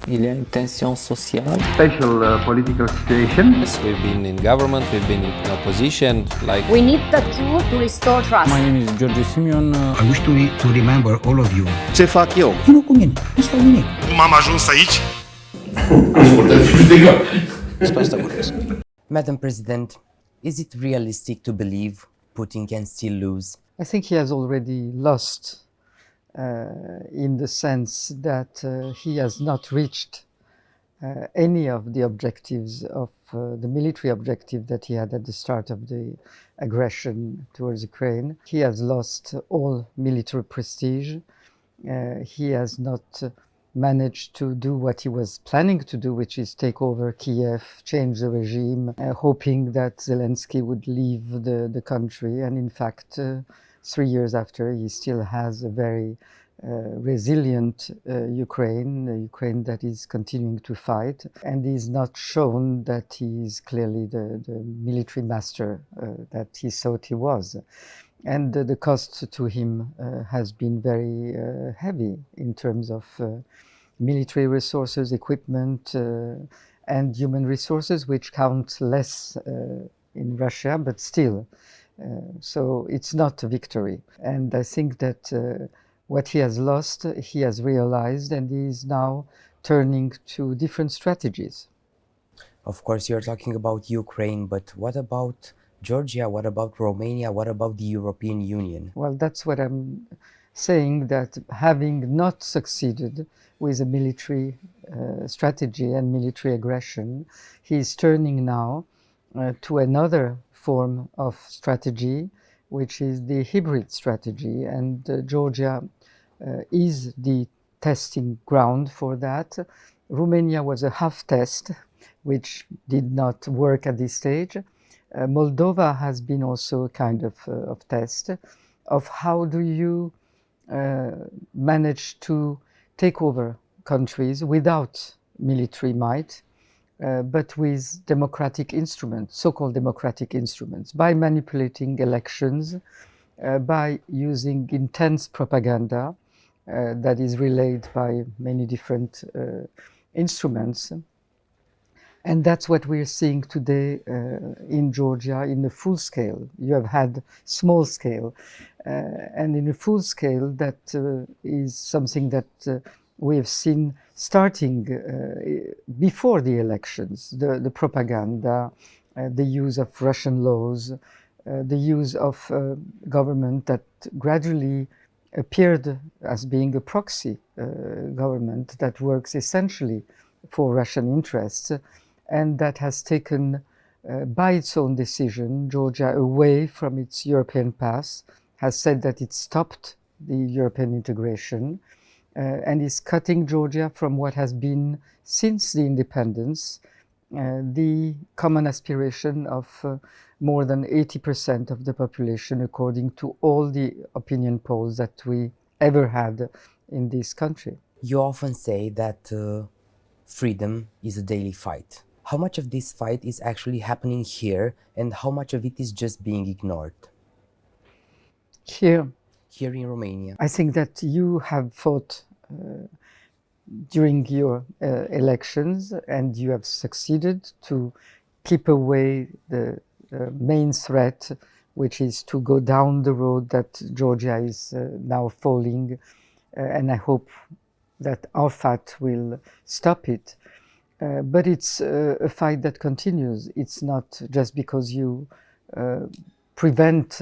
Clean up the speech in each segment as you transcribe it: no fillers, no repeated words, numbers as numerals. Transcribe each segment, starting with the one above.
Il y a une tension sociale. Special political situation. Yes, we've been in government, we've been in opposition. We need the tool to restore trust. My name is Georgiei. I wish to remember all of you. Ce fac eu? Vină cu mine, nu fac nimic. Cum am ajuns aici? Madam President, is it realistic to believe Putin can still lose? I think he has already lost in the sense that he has not reached any of the objectives of the military objective that he had at the start of the aggression towards Ukraine. He has lost all military prestige. He has not managed to do what he was planning to do, which is take over Kiev, change the regime, hoping that Zelensky would leave the country. And in fact, 3 years after, he still has a very resilient Ukraine, a Ukraine that is continuing to fight, and is not shown that he is clearly the military master that he thought he was. And the cost to him has been very heavy in terms of military resources, equipment, and human resources, which count less in Russia, but still. So it's not a victory. And I think that what he has lost, he has realized, and he is now turning to different strategies. Of course, you're talking about Ukraine, but what about Georgia? What about Romania? What about the European Union? Well, that's what I'm saying, that having not succeeded with a military strategy and military aggression, he is turning now to another form of strategy, which is the hybrid strategy. And Georgia is the testing ground for that. Romania was a half test, which did not work at this stage. Moldova has been also a kind of test of how do you manage to take over countries without military might, but with democratic instruments, so-called democratic instruments, by manipulating elections, by using intense propaganda that is relayed by many different instruments. And that's what we're seeing today in Georgia in a full scale. You have had small scale, and in a full scale that is something that we have seen starting before the elections, the propaganda, the use of Russian laws, the use of government that gradually appeared as being a proxy government that works essentially for Russian interests, and that has taken, by its own decision, Georgia away from its European path, has said that it stopped the European integration, and is cutting Georgia from what has been, since the independence, the common aspiration of more than 80% of the population, according to all the opinion polls that we ever had in this country. You often say that freedom is a daily fight. How much of this fight is actually happening here, and how much of it is just being ignored? Here in Romania. I think that you have fought during your elections, and you have succeeded to keep away the main threat, which is to go down the road that Georgia is now following, and I hope that our fight will stop it. But it's a fight that continues. It's not just because you prevent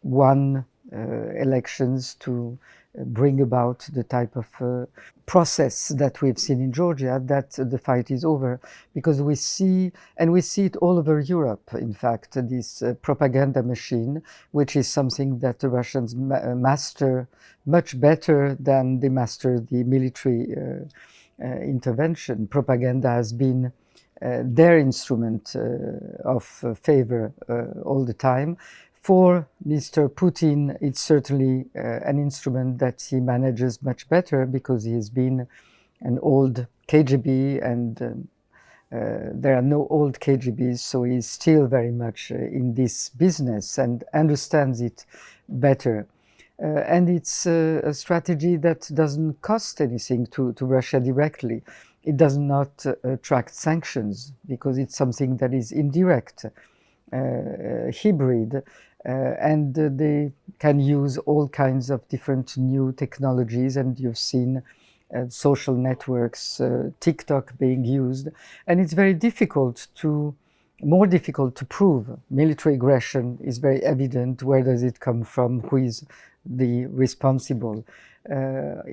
one elections to bring about the type of process that we've seen in Georgia that the fight is over, because we see it all over Europe, in fact, this propaganda machine, which is something that the Russians master much better than they master the military intervention. Propaganda has been their instrument of favor all the time. For Mr. Putin, it's certainly an instrument that he manages much better, because he has been an old KGB, and there are no old KGBs, so he's still very much in this business and understands it better. And it's a strategy that doesn't cost anything to Russia directly. it does not attract sanctions because it's something that is indirect, hybrid, and they can use all kinds of different new technologies, and you've seen social networks, TikTok being used, and it's very more difficult to prove. Military aggression is very evident. Where does it come from? Who is the responsible?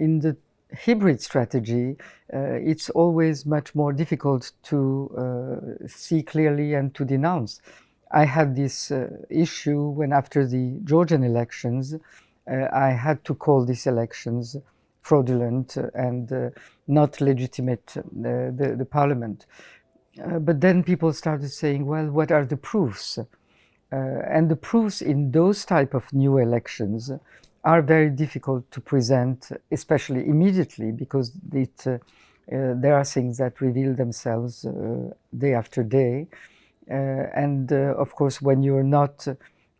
In the hybrid strategy, it's always much more difficult to see clearly and to denounce. I had this issue when, after the Georgian elections, I had to call these elections fraudulent and not legitimate, the parliament. But then people started saying, well, what are the proofs? And the proofs in those type of new elections are very difficult to present, especially immediately, because there are things that reveal themselves day after day. And of course, when you're not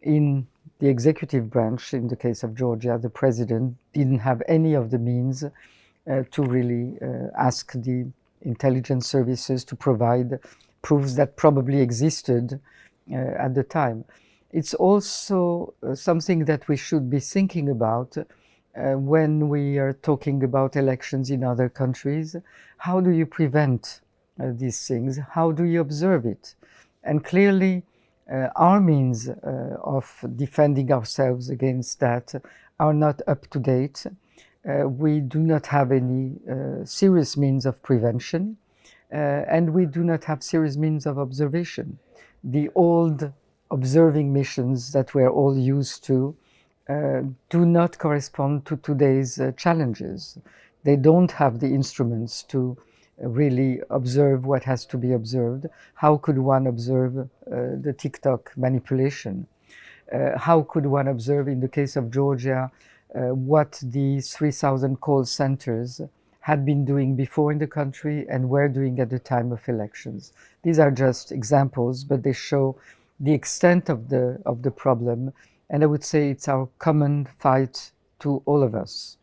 in the executive branch, in the case of Georgia, the president didn't have any of the means to really ask the intelligence services to provide proofs that probably existed at the time. It's also something that we should be thinking about when we are talking about elections in other countries. How do you prevent these things? How do you observe it? And clearly, our means of defending ourselves against that are not up to date. We do not have any serious means of prevention, and we do not have serious means of observation. The old observing missions that we're all used to do not correspond to today's challenges. They don't have the instruments to really observe what has to be observed. How could one observe the TikTok manipulation? How could one observe, in the case of Georgia, what the 3,000 call centers had been doing before in the country and were doing at the time of elections? These are just examples, but they show the extent of the problem, and I would say it's our common fight to all of us.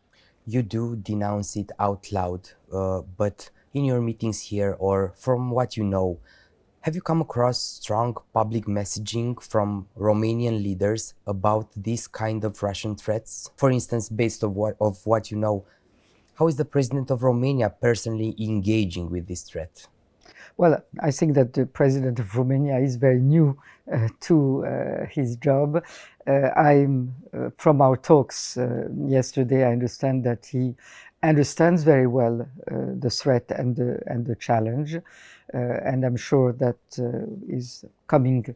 You do denounce it out loud, but in your meetings here, or from what you know, have you come across strong public messaging from Romanian leaders about this kind of Russian threats? For instance, based on what you know, how is the President of Romania personally engaging with this threat? Well, I think that the President of Romania is very new to his job. From our talks yesterday, I understand that he understands very well the threat and the challenge, and I'm sure that his coming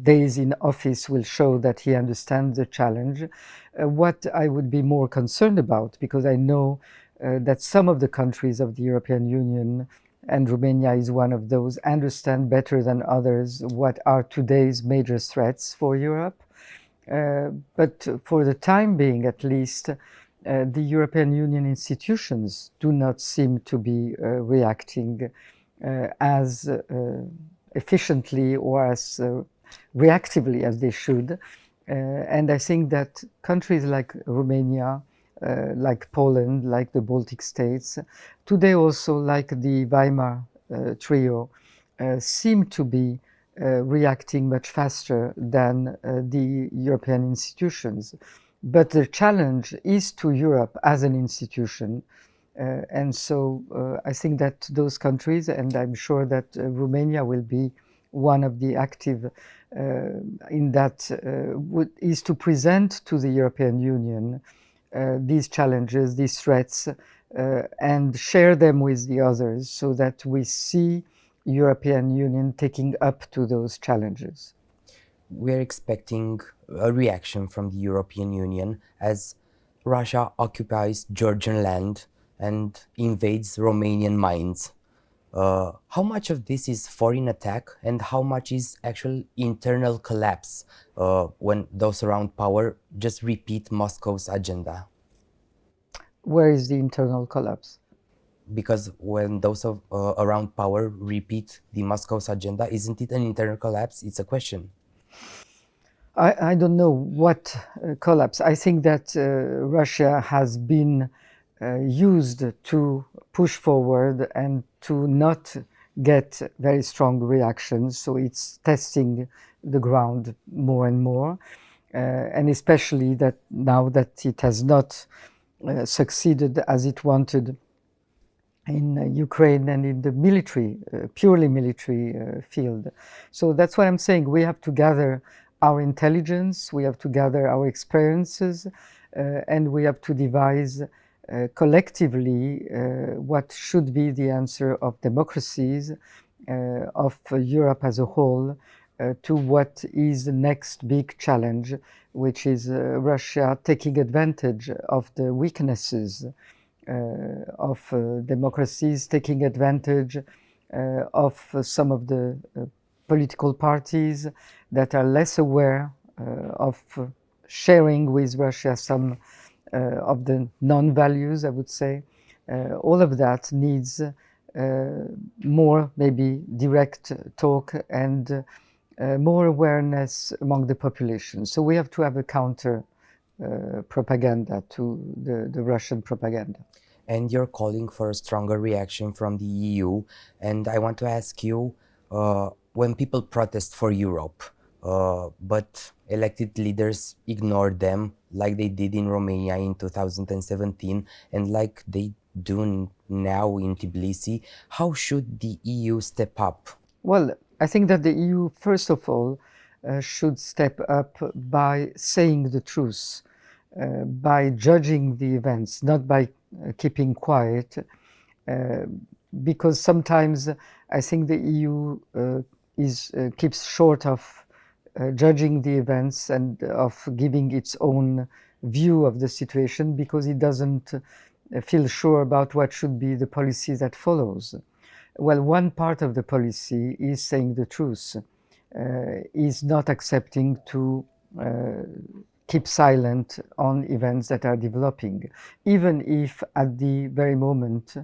days in office will show that he understands the challenge. What I would be more concerned about, because I know that some of the countries of the European Union, and Romania is one of those, understand better than others what are today's major threats for Europe. But for the time being, at least, the European Union institutions do not seem to be reacting as efficiently or as reactively as they should. And I think that countries like Romania, like Poland, like the Baltic states, today also like the Weimar trio, seem to be reacting much faster than the European institutions. But the challenge is to Europe as an institution. And so I think that those countries, and I'm sure that Romania will be one of the active in that, is to present to the European Union these challenges, these threats, and share them with the others so that we see European Union taking up to those challenges. We're expecting a reaction from the European Union as Russia occupies Georgian land and invades Romanian mines. How much of this is foreign attack and how much is actual internal collapse when those around power just repeat Moscow's agenda? Where is the internal collapse? Because when those around power repeat the Moscow's agenda, isn't it an internal collapse? It's a question. I don't know what collapse. I think that Russia has been used to push forward and to not get very strong reactions. So it's testing the ground more and more. And especially that now that it has not succeeded as it wanted in Ukraine and in the military, purely military field. So that's what I'm saying. We have to gather our intelligence, we have to gather our experiences, and we have to devise collectively what should be the answer of democracies, of Europe as a whole, to what is the next big challenge, which is Russia taking advantage of the weaknesses of democracies, taking advantage of some of the political parties that are less aware of sharing with Russia some of the non-values, I would say. All of that needs more maybe direct talk and more awareness among the population. So we have to have a counter propaganda to the Russian propaganda. And you're calling for a stronger reaction from the EU. And I want to ask you, when people protest for Europe, but elected leaders ignore them, like they did in Romania in 2017, and like they do now in Tbilisi, how should the EU step up? Well, I think that the EU, first of all, should step up by saying the truth, by judging the events, not by keeping quiet, because sometimes I think the EU keeps short of judging the events and of giving its own view of the situation because it doesn't feel sure about what should be the policy that follows. Well, one part of the policy is saying the truth, is not accepting to keep silent on events that are developing, even if at the very moment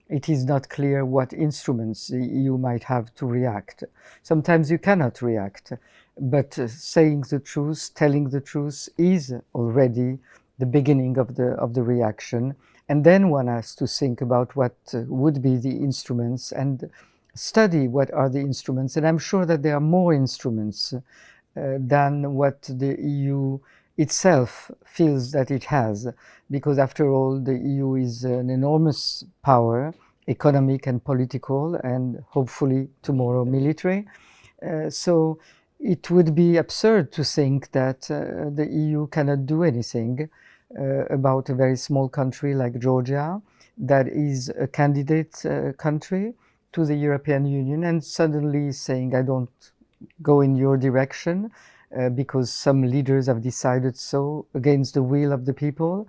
it is not clear what instruments the EU might have to react. Sometimes you cannot react, but saying the truth, telling the truth is already the beginning of the reaction. And then one has to think about what would be the instruments and study what are the instruments. And I'm sure that there are more instruments than what the EU itself feels that it has, because after all, the EU is an enormous power, economic and political, and hopefully tomorrow military. So it would be absurd to think that the EU cannot do anything about a very small country like Georgia that is a candidate country to the European Union and suddenly saying, I don't go in your direction because some leaders have decided so against the will of the people,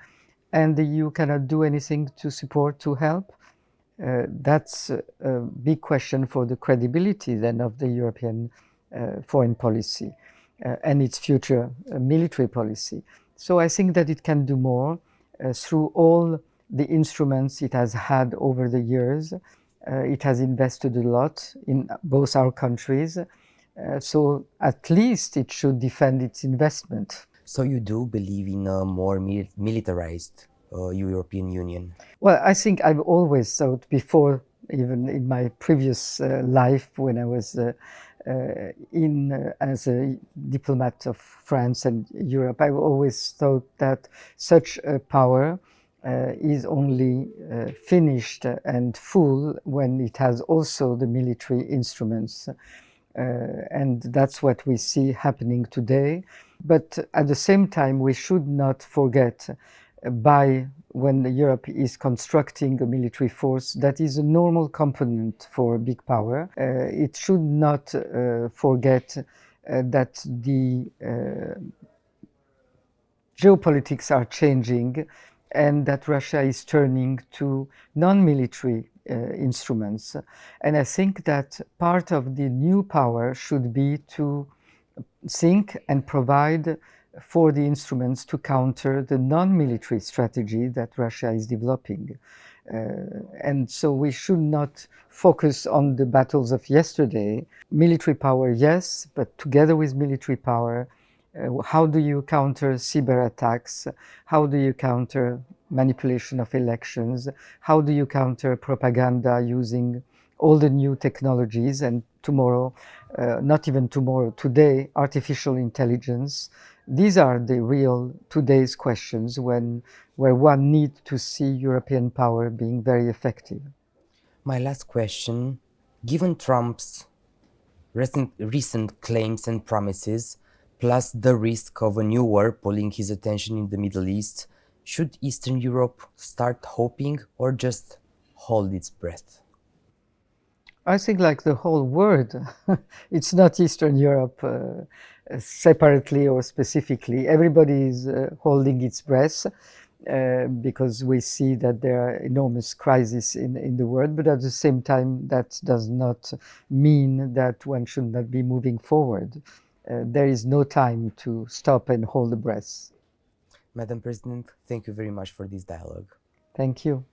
and the EU cannot do anything to support, to help. That's a big question for the credibility then of the European foreign policy and its future military policy. So I think that it can do more through all the instruments it has had over the years. It has invested a lot in both our countries. So at least it should defend its investment. So you do believe in a more militarized European Union? Well, I think I've always thought before, even in my previous life when I was as a diplomat of France and Europe, I've always thought that such a power is only finished and full when it has also the military instruments. And that's what we see happening today. But at the same time, we should not forget when Europe is constructing a military force, that is a normal component for a big power. It should not forget that the geopolitics are changing and that Russia is turning to non-military instruments. And I think that part of the new power should be to think and provide for the instruments to counter the non-military strategy that Russia is developing. And so we should not focus on the battles of yesterday. Military power, yes, but together with military power, How do you counter cyber attacks? How do you counter manipulation of elections? How do you counter propaganda using all the new technologies? And tomorrow, not even tomorrow, today, artificial intelligence. These are the real today's questions where one needs to see European power being very effective. My last question, given Trump's recent claims and promises, plus the risk of a new war pulling his attention in the Middle East, should Eastern Europe start hoping or just hold its breath? I think like the whole world, it's not Eastern Europe separately or specifically. Everybody is holding its breath because we see that there are enormous crises in the world, but at the same time, that does not mean that one should not be moving forward. There is no time to stop and hold the breath. Madam President, thank you very much for this dialogue. Thank you.